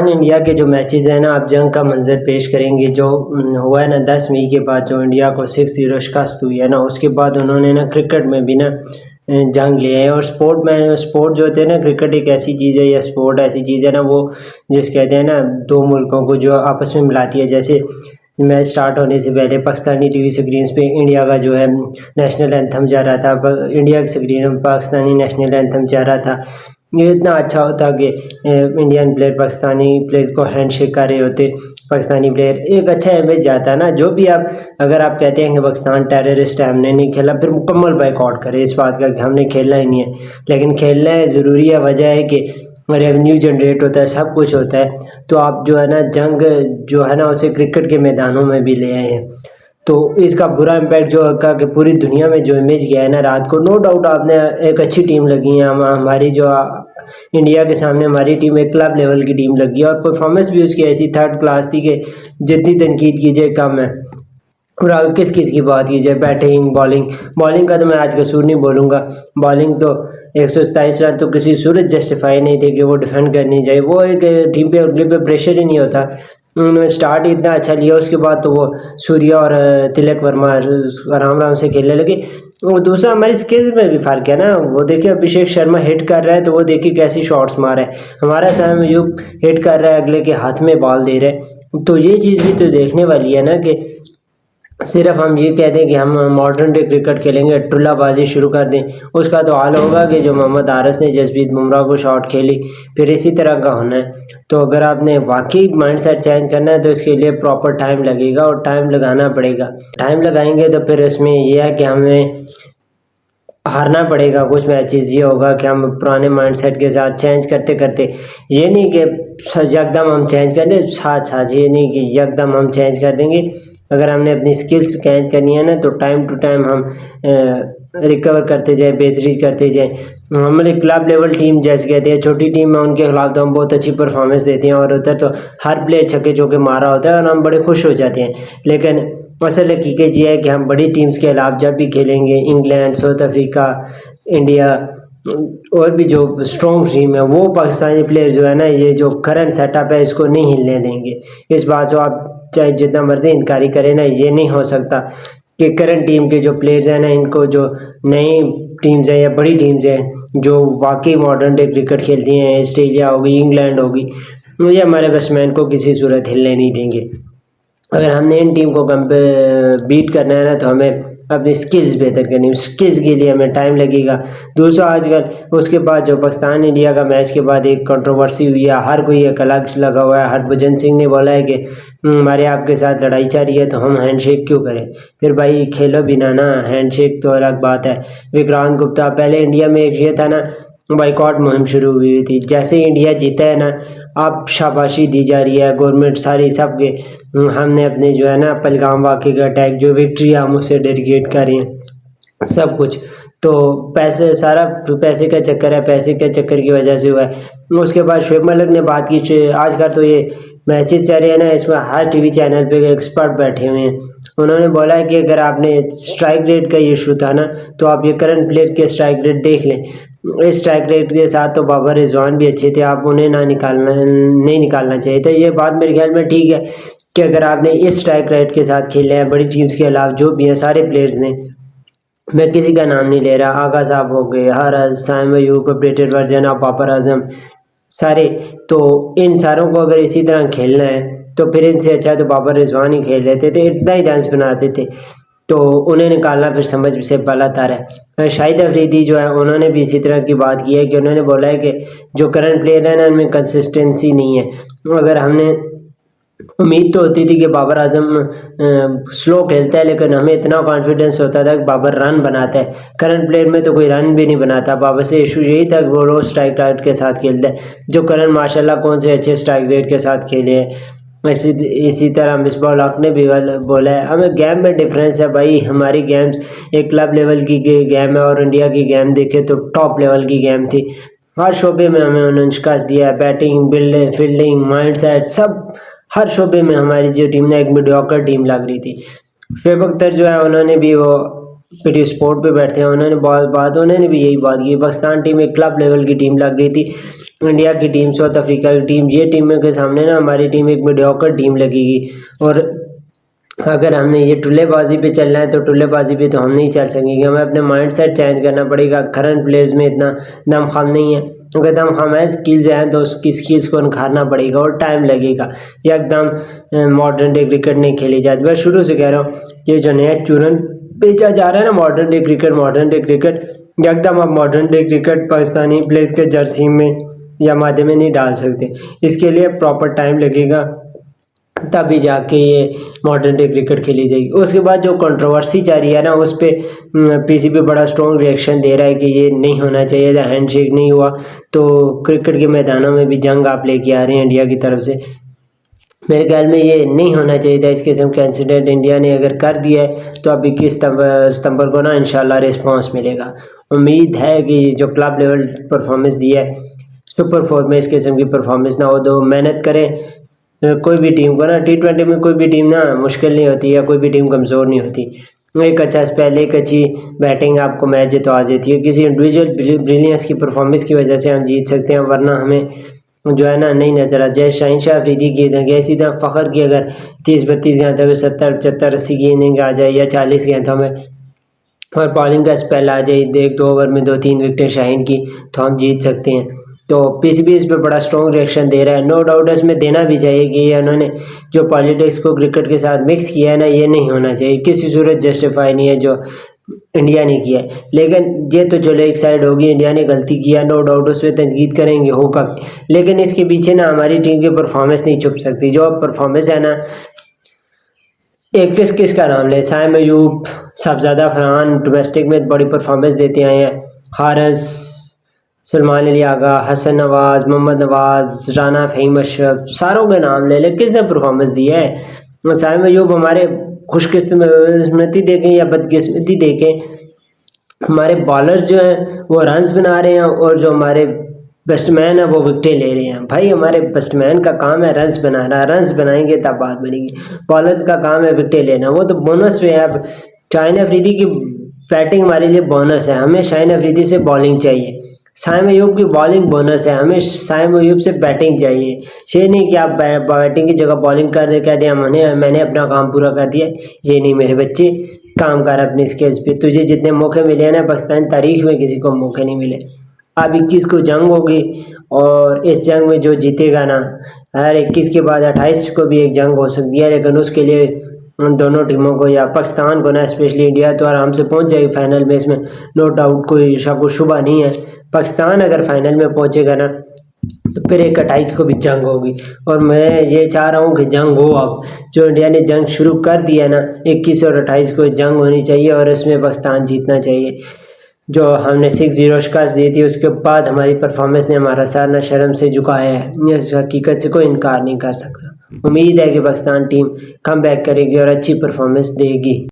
India के जो matches हैं ना, आप जंग का मंजर पेश करेंगे जो हुआ है ना 10 मई के बाद, जो इंडिया को 6-0 शिकस्त हुई है ना, उसके बाद उन्होंने ना क्रिकेट में भी ना जंग लिया है। और स्पोर्ट जो होते हैं ना, क्रिकेट एक ऐसी चीज़ है या स्पोर्ट ऐसी चीज़ है ना, वो जिस कहते हैं ना दो मुल्कों को जो आपस में मिलाती है। जैसे मैच स्टार्ट होने से पहले पाकिस्तानी टीवी स्क्रीन्स पे इंडिया का जो है नेशनल एंथम जा रहा था, इंडिया की स्क्रीन में पाकिस्तानी नेशनल एंथम जा रहा था। ये इतना अच्छा होता कि इंडियन प्लेयर पाकिस्तानी प्लेयर को हैंडशेक कर रहे होते, पाकिस्तानी प्लेयर एक अच्छा इमेज जाता है ना। जो भी आप अगर आप कहते हैं कि पाकिस्तान टेररिस्ट है, हमने नहीं खेला, फिर मुकम्मल बाइकआउट करें इस बात का कि हमने खेलना ही नहीं है। लेकिन खेलना है, ज़रूरी है, वजह है कि रेवेन्यू जनरेट होता है, सब कुछ होता है। तो आप जो है ना जंग जो है ना उसे क्रिकेट के मैदानों में भी ले आए हैं। तो इसका बुरा इम्पैक्ट जो है कि पूरी दुनिया में जो इमेज गया है ना रात को, नो डाउट आपने एक अच्छी टीम लगी है। हमारी जो इंडिया के सामने हमारी टीम एक क्लब लेवल की टीम लगी है और परफॉर्मेंस भी उसकी ऐसी थर्ड क्लास थी कि जितनी तनकीद कीजिए कम है। और आगे किस किस की बात की जाए, बैटिंग बॉलिंग का तो मैं आज कसूर नहीं बोलूँगा। बॉलिंग तो 127 रन तो किसी सूरत जस्टिफाई नहीं थे कि वो डिफेंड करनी चाहिए। वो एक टीम पे अगले पे प्रेशर ही नहीं होता। उन्होंने स्टार्ट ही इतना अच्छा लिया, उसके बाद तो वो सूर्या और तिलक वर्मा आराम से खेलने लगे। और दूसरा हमारी स्किल्स में भी फ़र्क है ना। वो देखिए अभिषेक शर्मा हिट कर रहा है तो वो देखिए कैसी शॉट्स मार है। हमारा साम यूब हिट कर रहा है, अगले के हाथ में बॉल दे रहे हैं। तो ये चीज़ भी तो देखने वाली है ना कि सिर्फ हम ये कह दें कि हम मॉडर्न डे क्रिकेट खेलेंगे, टुल्लाबाजी शुरू कर दें, उसका तो हाल होगा कि जो मोहम्मद हारिस ने जसप्रीत बुमराह को शॉट खेली, फिर इसी तरह का होना है। तो अगर आपने वाकई माइंडसेट चेंज करना है तो इसके लिए प्रॉपर टाइम लगेगा और टाइम लगाना पड़ेगा। टाइम लगाएंगे तो फिर इसमें यह है कि हमें हारना पड़ेगा कुछ मैचेस। ये होगा कि हम पुराने माइंडसेट के साथ चेंज करते करते, ये नहीं कि यकदम हम चेंज कर दें साथ साथ, ये नहीं कि यकदम हम चेंज कर देंगे। अगर हमने अपनी स्किल्स चेंज करनी है ना तो टाइम टू टाइम हम रिकवर करते जाए, बेहतरी करते जाए। हमारे क्लब लेवल टीम जैसे कहते हैं, छोटी टीम है उनके खिलाफ तो हम बहुत अच्छी परफॉर्मेंस देते हैं और उधर तो हर प्लेयर छक्के चौके मारा होता है और हम बड़े खुश हो जाते हैं। लेकिन असल हकीकत ये है कि हम बड़ी टीम्स के खिलाफ जब भी खेलेंगे, इंग्लैंड, साउथ अफ्रीका, इंडिया और भी जो स्ट्रॉन्ग टीम है, वो पाकिस्तानी प्लेयर जो है ना, ये जो करंट सेटअप है इसको नहीं हिलने देंगे। इस बात को आप चाहे जितना मर्जी इनकारी करें ना, ये नहीं हो सकता कि करंट टीम के जो प्लेयर्स हैं ना, इनको जो नई टीम्स हैं या बड़ी टीम्स हैं जो वाकई मॉडर्न डे क्रिकेट खेलती हैं, ऑस्ट्रेलिया होगी, इंग्लैंड होगी, मुझे हमारे बैट्समैन को किसी सूरत हिलने नहीं देंगे। अगर हमने इन टीम को बीट करना है ना तो हमें अपनी स्किल्स बेहतर करनी है। स्किल्स के लिए हमें टाइम लगेगा। दूसरा आजकल उसके बाद जो पाकिस्तान इंडिया का मैच के बाद एक कंट्रोवर्सी हुई है, हर कोई एक अलग लगा हुआ है। हरभजन सिंह ने बोला है कि हमारे आपके साथ लड़ाई चल रही है तो हम हैंडशेक क्यों करें। फिर भाई खेलो बिना ना, हैंडशेक तो अलग बात है। विक्रांत गुप्ता, पहले इंडिया में एक ये था ना, बाइकआउट मुहिम शुरू हुई थी। जैसे ही इंडिया जीता है ना, अब शाबाशी दी जा रही है गवर्नमेंट सारी सबके। हमने अपने जो है ना पहलगाम वाक़े का अटैक जो विक्ट्री हम उसे डेडिकेट कर रहे हैं सब कुछ। तो पैसे सारा पैसे का चक्कर है, पैसे के चक्कर की वजह से हुआ है। उसके बाद शुएब मलिक ने बात की। आज का तो ये मैचेस चल रहे हैं ना, इसमें हर टीवी चैनल पे एक्सपर्ट बैठे हुए हैं। उन्होंने बोला है कि अगर आपने स्ट्राइक रेट का इशू था ना, तो आप ये करंट प्लेयर के स्ट्राइक रेट देख लें। इस स्ट्राइक रेट के साथ तो बाबर रिजवान भी अच्छे थे, आप उन्हें नहीं निकालना चाहिए था। ये बात मेरे ख्याल में ठीक है कि अगर आपने इस स्ट्राइक रेट के साथ खेले हैं, बड़ी टीम्स के खिलाफ जो भी हैं सारे प्लेयर्स ने, मैं किसी का नाम नहीं ले रहा, आगा साहब हो गए, हर Saim Ayub, updated version of Babar Azam, सारे, तो इन सारों को अगर इसी तरह खेलना है तो फिर इनसे अच्छा तो बाबर रिजवान ही खेल लेते थे, इतना ही रन्स बनाते थे। तो उन्हें निकालना फिर समझ से गलत आ रहा है। शाहिद अफरीदी जो है उन्होंने भी इसी तरह की बात की है कि उन्होंने बोला है कि जो करंट प्लेयर है ना, उनमें कंसिस्टेंसी नहीं है। अगर हमने उम्मीद तो होती थी कि बाबर आजम स्लो खेलता है, लेकिन हमें इतना कॉन्फिडेंस होता था कि बाबर रन बनाता है। करंट प्लेयर में तो कोई रन भी नहीं बनाता। बाबर से इशू यही था कि वो रोज स्ट्राइक रेट के साथ खेलता है, जो करंट माशाल्लाह कौन से अच्छे स्ट्राइक रेट के साथ खेले हैं। इसी तरह मिसबाह हक ने भी बोला है, हमें गेम में डिफरेंस है भाई। हमारी गेम्स एक क्लब लेवल की गेम है और इंडिया की गेम देखे तो टॉप लेवल की गेम थी। हर शोबे में हमें उन्होंने शिकस्त दिया है, बैटिंग, फील्डिंग, माइंडसेट, सब हर शोबे में हमारी जो टीम ना एक मीडियोकर टीम लग रही थी। शुएब अख्तर जो है उन्होंने भी वो पीटी स्पोर्ट पे बैठते हैं, उन्होंने भी यही बात की। पाकिस्तान टीम एक क्लब लेवल की टीम लग रही थी, इंडिया की टीम, साउथ अफ्रीका की टीम, ये टीमों के सामने ना हमारी टीम एक मीडियोकर टीम लगेगी। और अगर हमने ये टुल्लेबाजी पे चलना है तो टुल्लेबाजी पे तो हम नहीं चल सकेंगे, हमें अपने माइंड सेट चेंज करना पड़ेगा। करंट प्लेयर्स में इतना दम खम नहीं है, अगर दम खम है स्किल्स हैं तो उसकी स्किल्स को निखारना पड़ेगा और टाइम लगेगा। ये एकदम मॉडर्न डे क्रिकेट नहीं खेली जाती। मैं शुरू से कह रहा हूँ ये जो नया चूरन बेचा जा रहा है ना मॉडर्न डे क्रिकेट, एकदम आप modern day cricket Pakistani players के जर्सी में या मादे में नहीं डाल सकते। इसके लिए प्रॉपर टाइम लगेगा, तभी जाके ये मॉडर्न डे क्रिकेट खेली जाएगी। उसके बाद जो कंट्रोवर्सी जारी है ना उस पर पीसीबी बड़ा स्ट्रॉन्ग रिएक्शन दे रहा है कि ये नहीं होना चाहिए था, हैंडशेक नहीं हुआ तो क्रिकेट के मैदानों में भी जंग आप लेके आ रहे हैं इंडिया की तरफ से। मेरे ख्याल में ये नहीं होना चाहिए था। इस किस्म का इंसिडेंट इंडिया ने अगर कर दिया है तो अब 21 सितंबर को ना इंशाल्लाह रिस्पॉन्स मिलेगा। उम्मीद है कि जो क्लब लेवल परफॉर्मेंस दी है सुपर 4 में इस किस्म की परफॉर्मेंस ना हो, तो मेहनत करें। कोई भी टीम को ना T20 में कोई भी टीम ना मुश्किल नहीं होती या कोई भी टीम कमज़ोर नहीं होती। एक अच्छा स्पेल, एक अच्छी बैटिंग आपको मैच जितवा देती है। किसी इंडिविजुअल ब्रिलियंस की परफॉर्मेंस की वजह से हम जीत सकते हैं, वरना हमें जो है ना नहीं नजर आता। जैसे शाहिनशाह अफरीदी की इसी तरह फ़खर की अगर 30-32 गेंदों में 70, 75, 80 की इनिंग आ जाए या 40 गेंदों में और बॉलिंग का स्पेल आ जाए 1-2 ओवर में 2-3 विकेटें शाहीन की, तो हम जीत सकते हैं। तो पीसीबी इस पे बड़ा स्ट्रॉन्ग रिएक्शन दे रहा है। नो डाउट इसमें देना भी चाहिए कि ये उन्होंने जो पॉलिटिक्स को क्रिकेट के साथ मिक्स किया है ना, ये नहीं होना चाहिए, किसी सूरत जस्टिफाई नहीं है जो इंडिया ने किया है। लेकिन ये तो चलो एक साइड होगी, इंडिया ने गलती किया, नो डाउट उस पर तनकीद करेंगे, होगा। लेकिन इसके पीछे ना हमारी टीम की परफॉर्मेंस नहीं छुप सकती। जो परफॉर्मेंस है ना, एक किस का नाम ले, साइम अयूब, साहबजादा फरहान डोमेस्टिक में बड़ी परफॉर्मेंस देते आए हैं। हारिस, सलमान अली आगा, हसन नवाज, मोहम्मद नवाज, राना फ़हीम अशरफ, सारों के नाम ले ले, किसने परफॉर्मेंस दी है। साइम अयूब हमारे खुशकिस्मती देखें या बदकिस्मती देखें, हमारे बॉलर जो हैं वो रन्स बना रहे हैं और जो हमारे बैट्समैन है वो विकेटें ले रहे हैं। भाई हमारे बैट्समैन का काम है रन्स बनाना, रन्स बनाएंगे तब बात बनेगी। बॉलर्स का काम है विकेटें लेना, वो तो बोनस पे है। अब शाहिन अफरीदी की बैटिंग हमारे लिए बोनस है, हमें शाहिन अफरीदी से बॉलिंग चाहिए। साइम अयूब की बॉलिंग बोनस है, हमें साइम अयूब से बैटिंग चाहिए। ये नहीं कि आप बैटिंग की जगह बॉलिंग कर दे, कह दें मैंने अपना काम पूरा कर दिया। ये नहीं मेरे बच्चे, काम कर अपनी स्किल्स पे। तुझे जितने मौके मिले हैं ना पाकिस्तान तारीख में किसी को मौके नहीं मिले। अब 21 को जंग होगी और इस जंग में जो जीतेगा ना, हर 21 के बाद 28 को भी एक जंग हो सकती है, लेकिन उसके लिए उन दोनों टीमों को या पाकिस्तान को ना, स्पेशली इंडिया तो आराम से पहुंच जाएगी फाइनल में, इसमें नो डाउट कोई शक व शुबा नहीं है। पाकिस्तान अगर फाइनल में पहुंचेगा ना तो फिर एक 28 को भी जंग होगी। और मैं ये चाह रहा हूँ कि जंग हो। अब जो इंडिया ने जंग शुरू कर दिया ना, 21 और 28 को जंग होनी चाहिए और इसमें पाकिस्तान जीतना चाहिए। जो हमने 6-0 शिकस्त दी थी उसके बाद हमारी परफॉर्मेंस ने हमारा सर न शर्म से झुकाया है, इस हकीकत से कोई इनकार नहीं कर सकता। उम्मीद है कि पाकिस्तान टीम कम बैक करेगी और अच्छी परफॉर्मेंस देगी।